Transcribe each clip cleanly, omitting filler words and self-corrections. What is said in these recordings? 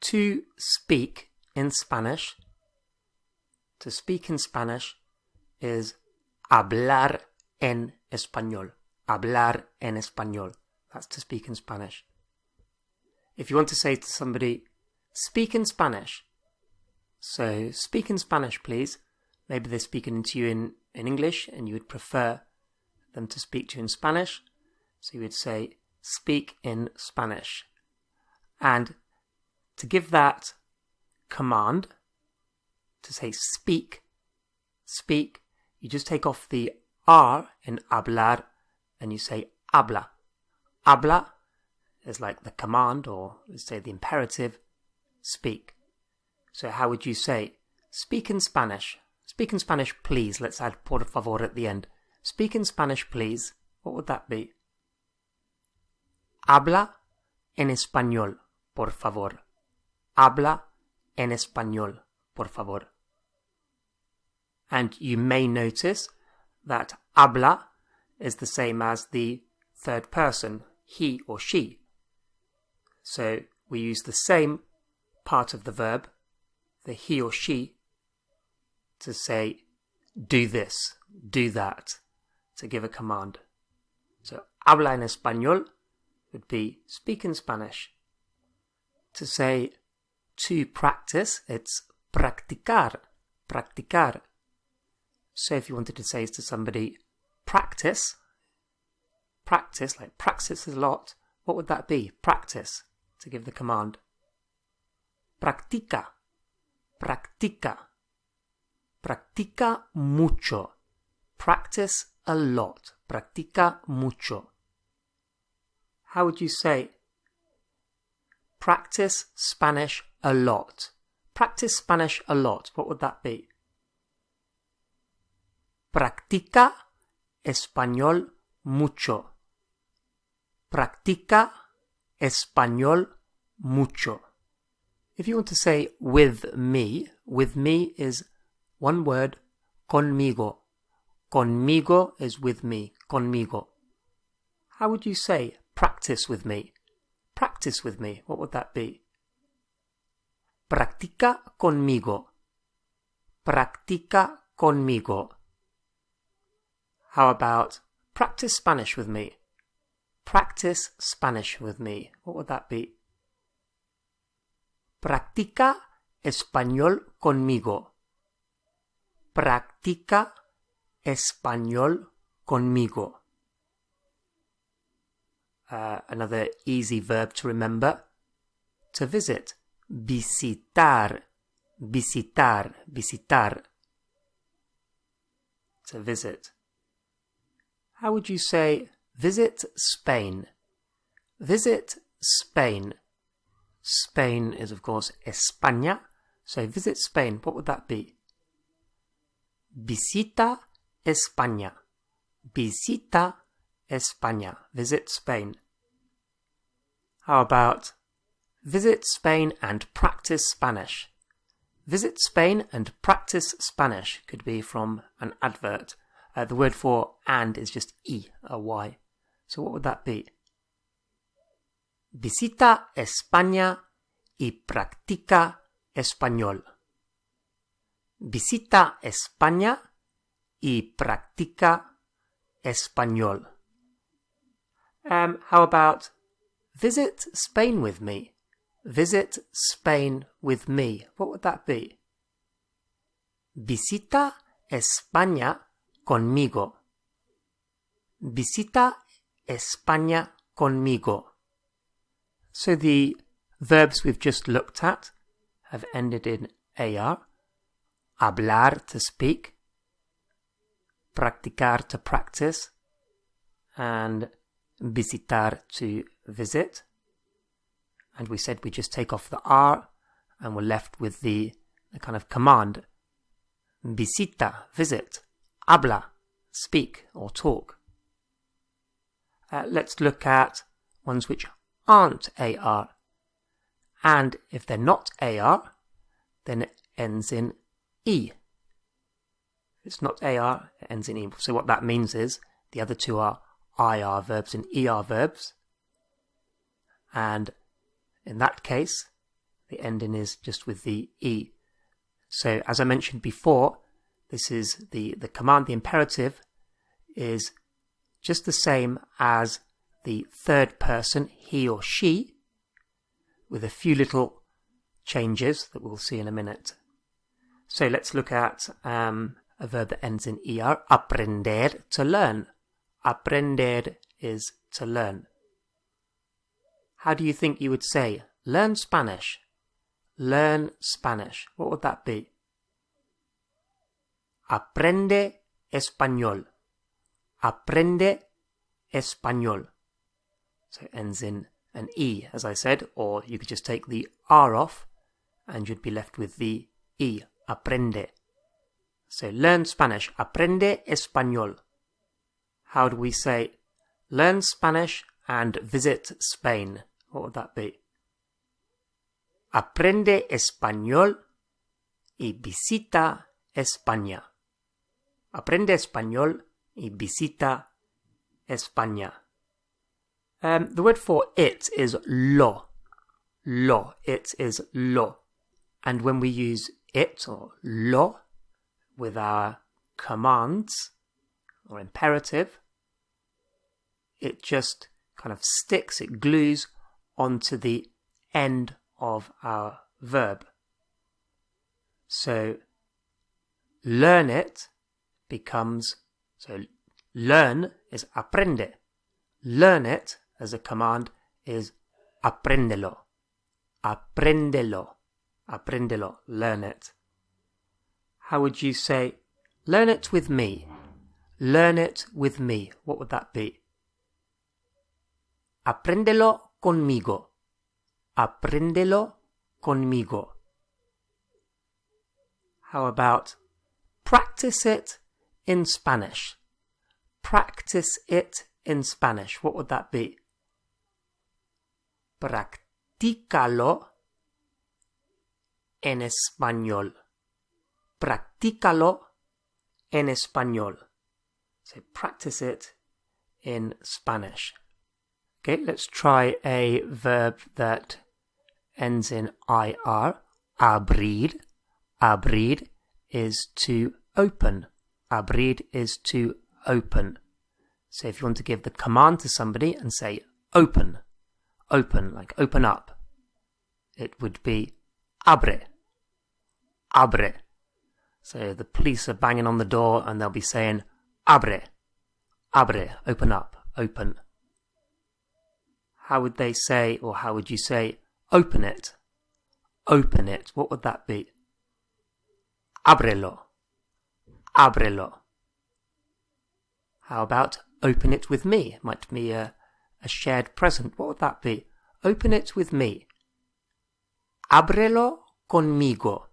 To speak in Spanish, is hablar en español. Hablar en español. That's to speak in Spanish. If you want to say to somebody, speak in Spanish. So, speak in Spanish, please. Maybe they're speaking to you in English and you would prefer them to speak to you in Spanish. So you would say, speak in Spanish. And to give that command, to say speak, you just take off the R in hablar and you say habla. Habla is like the command, or let's say the imperative, speak. So how would you say, speak in Spanish? Speak in Spanish, please. Let's add por favor at the end. Speak in Spanish, please. What would that be? Habla en español, por favor. Habla en español, por favor. And you may notice that habla is the same as the third person, he or she. So we use the same part of the verb, the he or she, to say do this, do that, to give a command. So habla en español would be speak in Spanish. To say to practice, it's practicar, practicar. So if you wanted to say to somebody, practice, like practice a lot, what would that be? Practice, to give the command. Practica, practica, practica mucho. Practice a lot, practica mucho. How would you say, practice Spanish a lot? Practice Spanish a lot, what would that be? Practica español mucho. Practica español mucho. If you want to say with me is one word, conmigo. Conmigo is with me, conmigo. How would you say practice with me? Practice with me, what would that be? Practica conmigo. Practica conmigo. How about practice Spanish with me? Practice Spanish with me. What would that be? Practica español conmigo. Practica español conmigo. Another easy verb to remember. To visit. Visitar. Visitar. Visitar. To visit. How would you say visit Spain? Visit Spain. Spain is, of course, España. So visit Spain, what would that be? Visita España. Visita España. Visit Spain. How about visit Spain and practice Spanish? Visit Spain and practice Spanish could be from an advert. The word for and is just y, a y. So what would that be? Visita España y practica español. Visita España y practica español. How about visit Spain with me? Visit Spain with me. What would that be? Visita España conmigo. Visita España conmigo. So the verbs we've just looked at have ended in AR. Hablar, to speak. Practicar, to practice. And visitar, to visit. And we said we just take off the R and we're left with the kind of command. Visita, visit. Habla, speak or talk. Let's look at ones which aren't AR. And if they're not AR, then it ends in E. If it's not AR, it ends in E. So what that means is the other two are IR verbs and ER verbs. And in that case, the ending is just with the E. So as I mentioned before, this is the command, the imperative, is just the same as the third person, he or she, with a few little changes that we'll see in a minute. So let's look at a verb that ends in er, aprender, to learn. Aprender is to learn. How do you think you would say, learn Spanish? Learn Spanish. What would that be? Aprende español. Aprende español. So it ends in an E, as I said, or you could just take the R off and you'd be left with the E, aprende. So learn Spanish, aprende español. How do we say learn Spanish and visit Spain? What would that be? Aprende español y visita España. Aprende español y visita España. The word for it is lo. Lo. It is lo. And when we use it or lo with our commands or imperative, it just kind of sticks, it glues onto the end of our verb. So learn it becomes, so learn is aprende. Learn it as a command is apréndelo. Apréndelo. Apréndelo. Learn it. How would you say, learn it with me? Learn it with me. What would that be? Apréndelo conmigo. Apréndelo conmigo. How about practice it in Spanish? Practice it in Spanish. What would that be? Practícalo en español. Practícalo en español. So practice it in Spanish. Okay, let's try a verb that ends in IR. Abrir. Abrir is to open. Abrir is to open. So if you want to give the command to somebody and say open, open, like open up, it would be abre. Abre. So the police are banging on the door and they'll be saying abre. Abre. Open up. Open. How would they say, or how would you say, open it? Open it. What would that be? Ábrelo. Ábrelo. How about open it with me? It might be a shared present. What would that be? Open it with me. Ábrelo conmigo.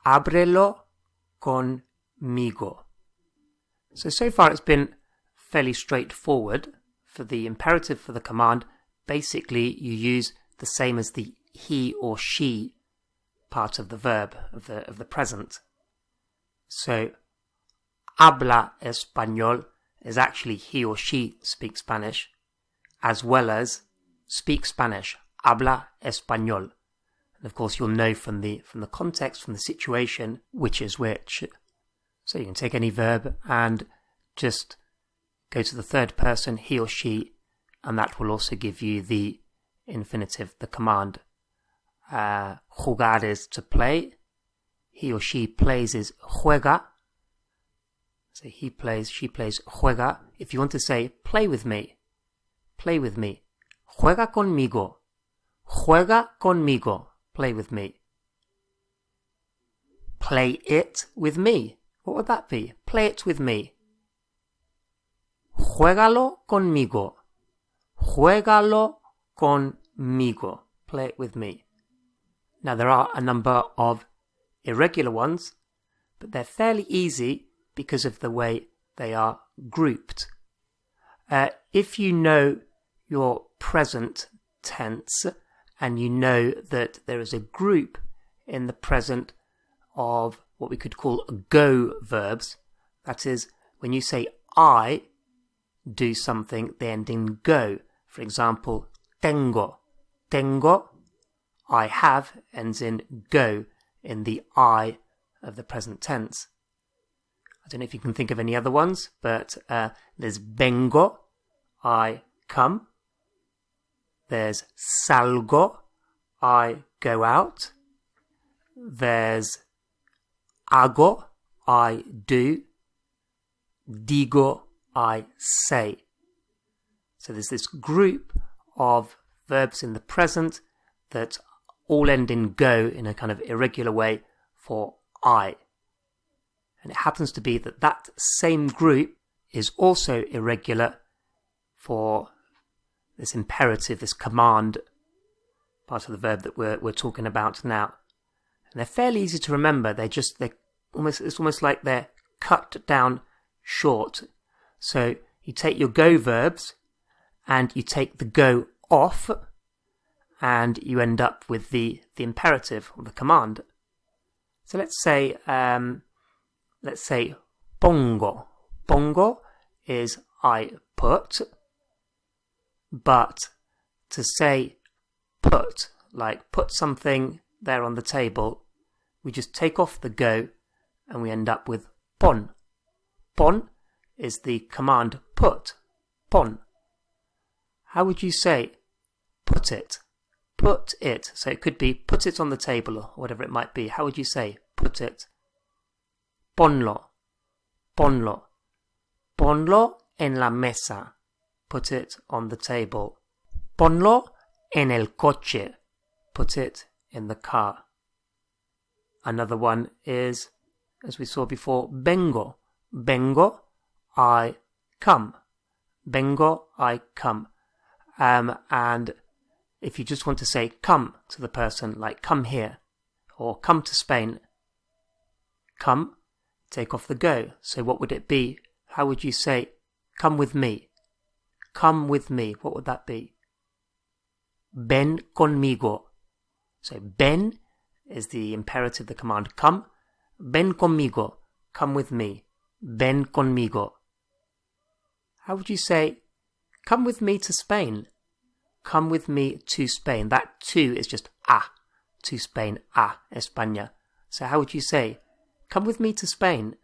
Ábrelo conmigo. So far it's been fairly straightforward. For the imperative for the command, basically you use the same as the he or she part of the verb, of the present. So, habla español is actually he or she speaks Spanish, as well as speak Spanish, habla español. And of course you'll know from the context, from the situation, which is which. So you can take any verb and just go to the third person, he or she, and that will also give you the infinitive, the command. Jugar is to play. He or she plays is juega. So he plays, she plays, juega. If you want to say, play with me. Play with me. Juega conmigo. Juega conmigo. Play with me. Play it with me. What would that be? Play it with me. Juégalo conmigo. Juégalo conmigo. Play it with me. Now there are a number of irregular ones, but they're fairly easy because of the way they are grouped. If you know your present tense and you know that there is a group in the present of what we could call go verbs, that is, when you say I do something, they end in go. For example, tengo. Tengo. I have ends in go in the I of the present tense. I don't know if you can think of any other ones, but there's vengo, I come. There's salgo, I go out. There's hago, I do. Digo, I say. So there's this group of verbs in the present that all end in go in a kind of irregular way for I. And it happens to be that that same group is also irregular for this imperative, this command part of the verb that we're talking about now. And they're fairly easy to remember. It's almost like they're cut down short. So you take your go verbs and you take the go off and you end up with the imperative or the command. So let's say pongo. Pongo is I put, but to say put, like put something there on the table, we just take off the go and we end up with pon. Pon is the command put. Pon. How would you say put it? Put it. So it could be put it on the table or whatever it might be. How would you say put it? Ponlo. Ponlo. Ponlo en la mesa. Put it on the table. Ponlo en el coche. Put it in the car. Another one is, as we saw before, vengo. Vengo, I come. Vengo, I come. And if you just want to say come to the person, like come here, or come to Spain, come, take off the go. So what would it be? How would you say come with me? Come with me. What would that be? Ven conmigo. So ven is the imperative, the command come. Ven conmigo. Come with me. Ven conmigo. How would you say come with me to Spain? Come with me to Spain. That to is just to Spain, España. So how would you say come with me to Spain?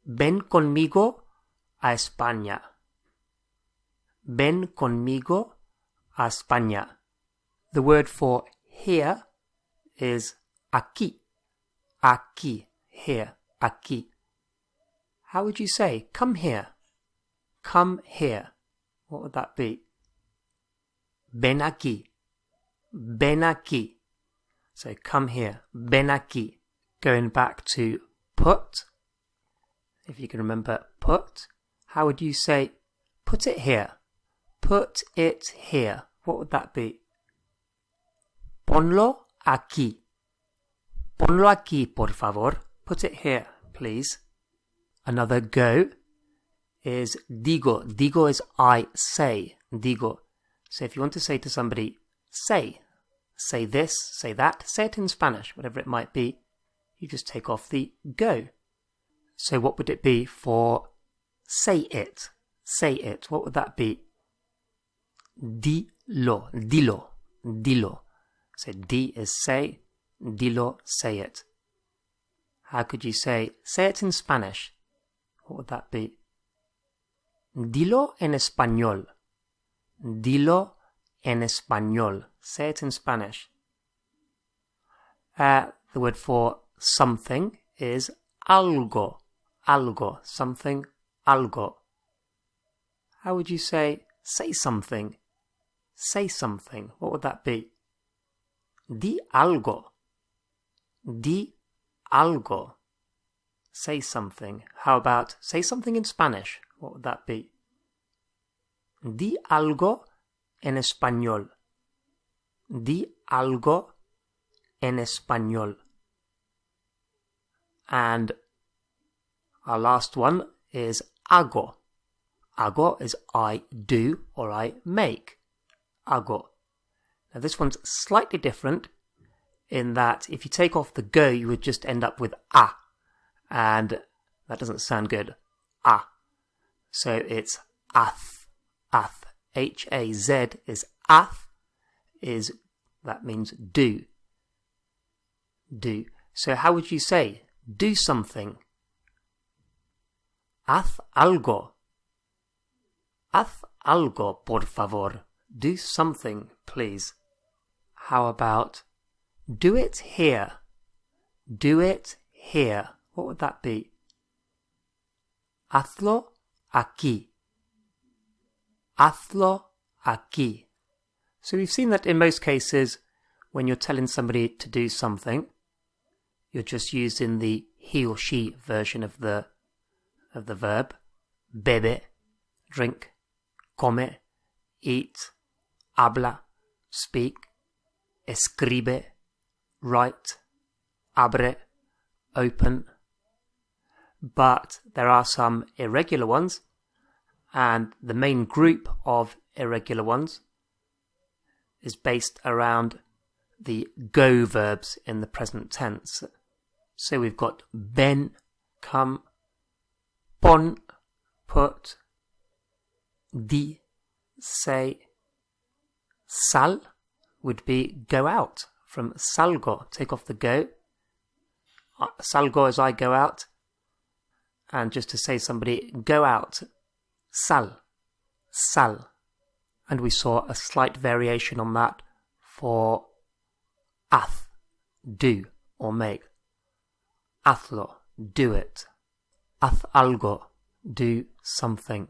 Ven conmigo a España. Ven conmigo a España. The word for here is aquí. Aquí, here, aquí. How would you say come here? Come here. What would that be? Ven aquí. Ven aquí. So come here. Ven aquí. Going back to put. If you can remember put. How would you say put it here? Put it here. What would that be? Ponlo aquí. Ponlo aquí, por favor. Put it here, please. Another go is digo. Digo is I say. Digo. So if you want to say to somebody, say this, say that, say it in Spanish, whatever it might be, you just take off the go. So what would it be for say it? Say it. What would that be? Dilo. Dilo. Dilo. So di is say. Dilo, say it. How could you say it in Spanish? What would that be? Dilo en español. Dilo en español. Say it in Spanish. The word for something is algo. Algo. Something. Algo. How would you say something? Say something. What would that be? Di algo. Di algo. Say something. How about say something in Spanish? What would that be? Di algo en español. Di algo en español. And our last one is hago. Hago is I do or I make. Hago. Now this one's slightly different in that if you take off the go, you would just end up with a. And that doesn't sound good. A. So it's ath. Ath. H-A-Z is ath, is That means do. Do. So how would you say do something? Haz algo. Haz algo, por favor. Do something, please. How about do it here? Do it here. What would that be? Hazlo aquí. Hazlo aquí. So we've seen that in most cases, when you're telling somebody to do something, you're just using the he or she version of the verb. Bebe, drink, come, eat, habla, speak, escribe, write, abre, open. But there are some irregular ones, and the main group of irregular ones is based around the go verbs in the present tense. So we've got ven, come, pon, put, di, say. Sal would be go out, from salgo, take off the go. Salgo is I go out. And just to say somebody, go out, sal, sal. And we saw a slight variation on that for haz, do or make. Hazlo, do it. Haz algo, do something.